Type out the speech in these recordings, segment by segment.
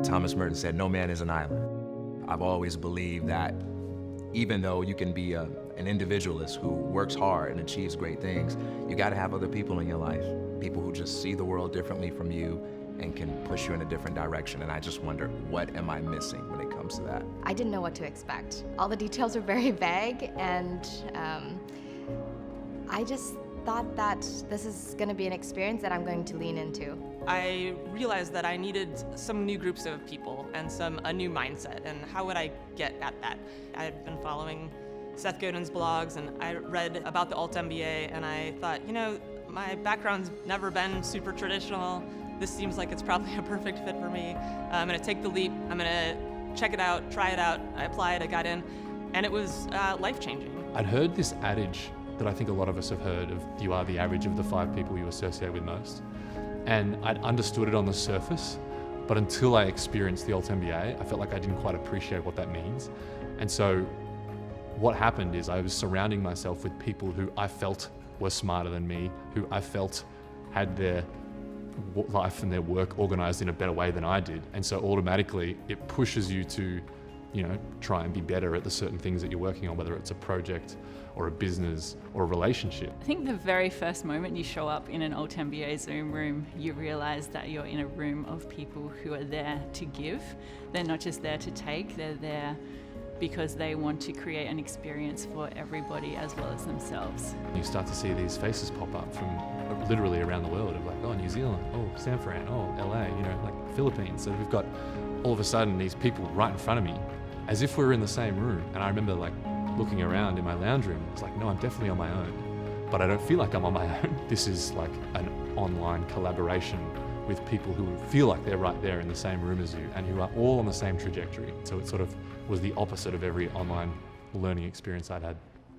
Thomas Merton said, no man is an island. I've always believed that even though you can be an individualist who works hard and achieves great things, you gotta have other people in your life, people who just see the world differently from you and can push you in a different direction. And I just wonder, what am I missing when it comes to that? I didn't know what to expect. All the details are very vague, and I just thought that this is going to be an experience that I'm going to lean into. I realized that I needed some new groups of people and a new mindset, and how would I get at that? I had been following Seth Godin's blogs, and I read about the Alt MBA, and I thought, you know, my background's never been super traditional. This seems like it's probably a perfect fit for me. I'm gonna take the leap, I'm gonna check it out, try it out. I applied, I got in, and it was life-changing. I'd heard this adage that I think a lot of us have heard of, you are the average of the 5 people you associate with most. And I'd understood it on the surface, but until I experienced the Alt MBA, I felt like I didn't quite appreciate what that means. And so what happened is I was surrounding myself with people who I felt were smarter than me, who I felt had their life and their work organized in a better way than I did. And so automatically it pushes you to, you know, try and be better at the certain things that you're working on, whether it's a project or a business or a relationship. I think the very first moment you show up in an Alt MBA Zoom room, you realize that you're in a room of people who are there to give. They're not just there to take, they're there because they want to create an experience for everybody as well as themselves. You start to see these faces pop up from literally around the world of like, oh, New Zealand, oh, San Fran, oh, LA, you know, like Philippines. So we've got all of a sudden these people right in front of me as if we're in the same room. And I remember like looking around in my lounge room, it's like, no, I'm definitely on my own, but I don't feel like I'm on my own. This is like an online collaboration with people who feel like they're right there in the same room as you and who are all on the same trajectory. So it sort of was the opposite of every online learning experience I'd had.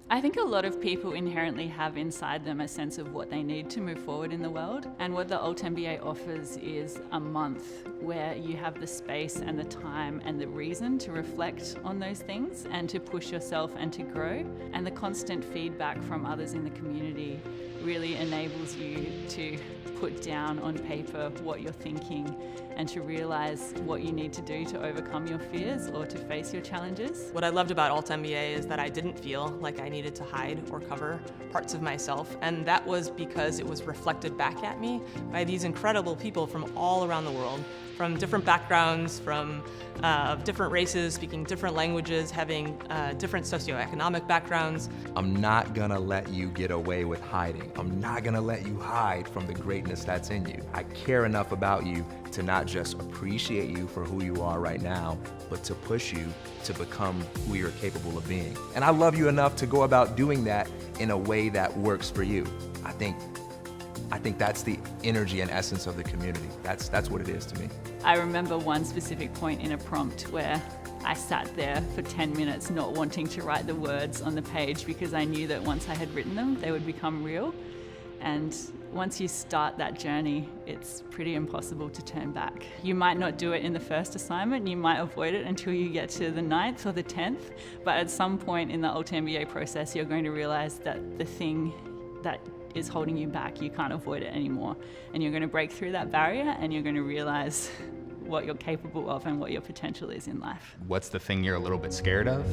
I think a lot of people inherently have inside them a sense of what they need to move forward in the world. And what the Alt MBA offers is a month where you have the space and the time and the reason to reflect on those things and to push yourself and to grow. And the constant feedback from others in the community really enables you to put down on paper what you're thinking and to realize what you need to do to overcome your fears or to face your challenges. What I loved about Alt MBA is that I didn't feel like I needed to hide or cover parts of myself, and that was because it was reflected back at me by these incredible people from all around the world, from different backgrounds, from different races, speaking different languages, having different socioeconomic backgrounds. I'm not gonna let you get away with hiding. I'm not gonna let you hide from the greatness that's in you. I care enough about you to not just appreciate you for who you are right now, but to push you to become who you're capable of being. And I love you enough to go about doing that in a way that works for you. I think that's the energy and essence of the community. That's what it is to me. I remember one specific point in a prompt where I sat there for 10 minutes not wanting to write the words on the page because I knew that once I had written them, they would become real. And once you start that journey, it's pretty impossible to turn back. You might not do it in the first assignment, you might avoid it until you get to the 9th or the 10th, but at some point in the Alt MBA process, you're going to realize that the thing that is holding you back, you can't avoid it anymore. And you're going to break through that barrier and you're going to realize what you're capable of and what your potential is in life. What's the thing you're a little bit scared of?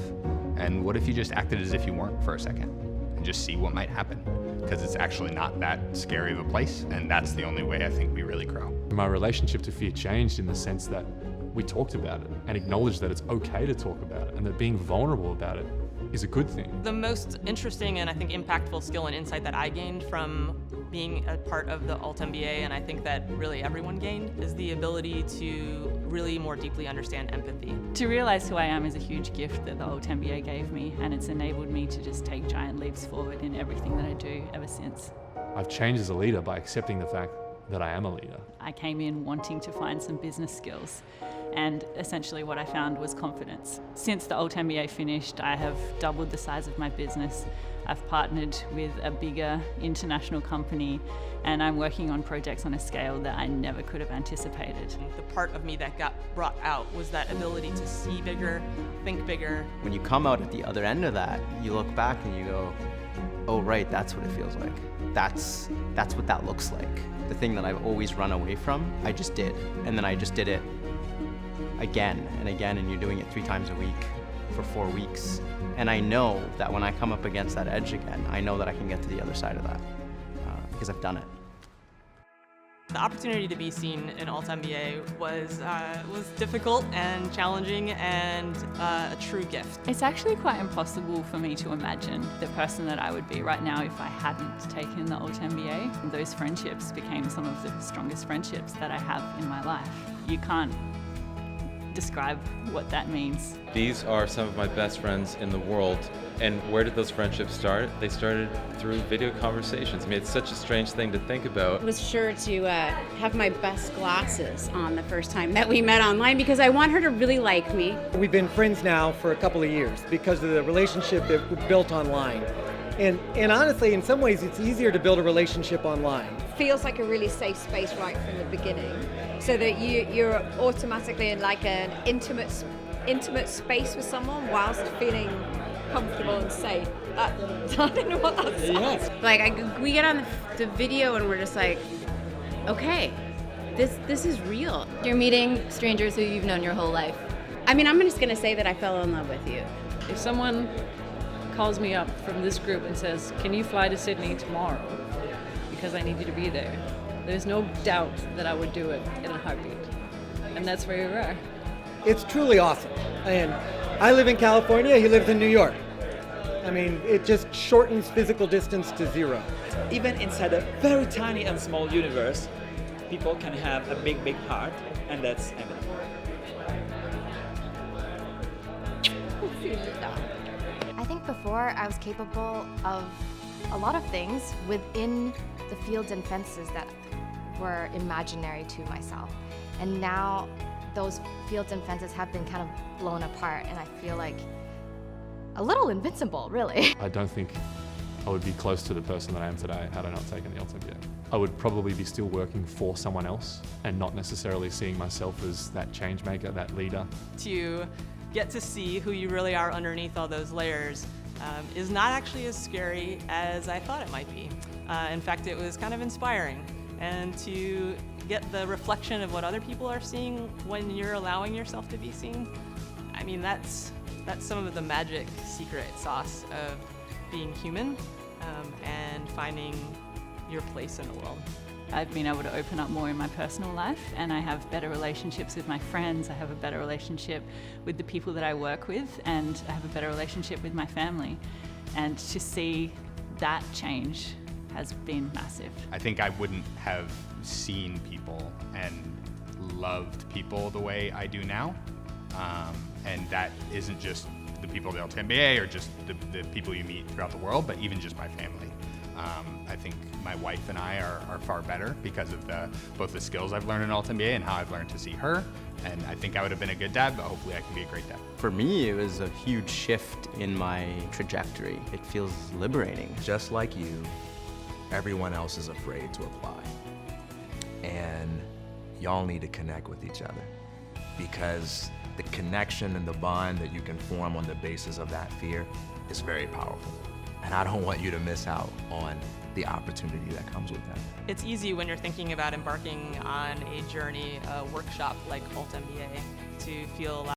And what if you just acted as if you weren't for a second and just see what might happen? Because it's actually not that scary of a place, and that's the only way I think we really grow. My relationship to fear changed in the sense that we talked about it and acknowledged that it's okay to talk about it and that being vulnerable about it is a good thing. The most interesting and I think impactful skill and insight that I gained from being a part of the Alt MBA, and I think that really everyone gained, is the ability to really more deeply understand empathy. To realize who I am is a huge gift that the Alt MBA gave me, and it's enabled me to just take giant leaps forward in everything that I do ever since. I've changed as a leader by accepting the fact that I am a leader. I came in wanting to find some business skills, and essentially what I found was confidence. Since the Alt MBA finished, I have doubled the size of my business. I've partnered with a bigger international company, and I'm working on projects on a scale that I never could have anticipated. The part of me that got brought out was that ability to see bigger, think bigger. When you come out at the other end of that, you look back and you go, oh right, that's what it feels like. That's what that looks like. The thing that I've always run away from, I just did. And then I just did it again and again, and you're doing it 3 times a week for 4 weeks. And I know that when I come up against that edge again, I know that I can get to the other side of that because I've done it. The opportunity to be seen in Alt MBA was difficult and challenging and a true gift. It's actually quite impossible for me to imagine the person that I would be right now if I hadn't taken the Alt MBA. Those friendships became some of the strongest friendships that I have in my life. You can't describe what that means. These are some of my best friends in the world. And where did those friendships start? They started through video conversations. I mean, it's such a strange thing to think about. I was sure to have my best glasses on the first time that we met online because I want her to really like me. We've been friends now for a couple of years because of the relationship that we built online. And honestly, in some ways, it's easier to build a relationship online. Feels like a really safe space right from the beginning, so that you're automatically in like an intimate space with someone whilst feeling comfortable and safe. I don't know what that's Like we get on the video and we're just like, okay, this is real. You're meeting strangers who you've known your whole life. I mean, I'm just gonna say that I fell in love with you. If someone calls me up from this group and says, can you fly to Sydney tomorrow because I need you to be there, there's no doubt that I would do it in a heartbeat. And that's where we are. It's truly awesome. And I live in California, he lives in New York. I mean, it just shortens physical distance to 0. Even inside a very tiny and small universe, people can have a big, big heart, and that's evident. I think before I was capable of a lot of things within the fields and fences that were imaginary to myself. And now those fields and fences have been kind of blown apart, and I feel like a little invincible, really. I don't think I would be close to the person that I am today had I not taken the Alt MBA. I would probably be still working for someone else and not necessarily seeing myself as that change maker, that leader. To get to see who you really are underneath all those layers is not actually as scary as I thought it might be. In fact, it was kind of inspiring. And to get the reflection of what other people are seeing when you're allowing yourself to be seen, I mean, that's some of the magic secret sauce of being human and finding your place in the world. I've been able to open up more in my personal life, and I have better relationships with my friends. I have a better relationship with the people that I work with, and I have a better relationship with my family. And to see that change has been massive. I think I wouldn't have seen people and loved people the way I do now. And that isn't just the people of the Alt MBA or just the people you meet throughout the world, but even just my family. I think my wife and I are far better because of both the skills I've learned in Alt MBA and how I've learned to see her. And I think I would have been a good dad, but hopefully I can be a great dad. For me, it was a huge shift in my trajectory. It feels liberating. Just like you, everyone else is afraid to apply. And y'all need to connect with each other, because the connection and the bond that you can form on the basis of that fear is very powerful. And I don't want you to miss out on the opportunity that comes with that. It's easy when you're thinking about embarking on a journey, a workshop like Alt MBA, to feel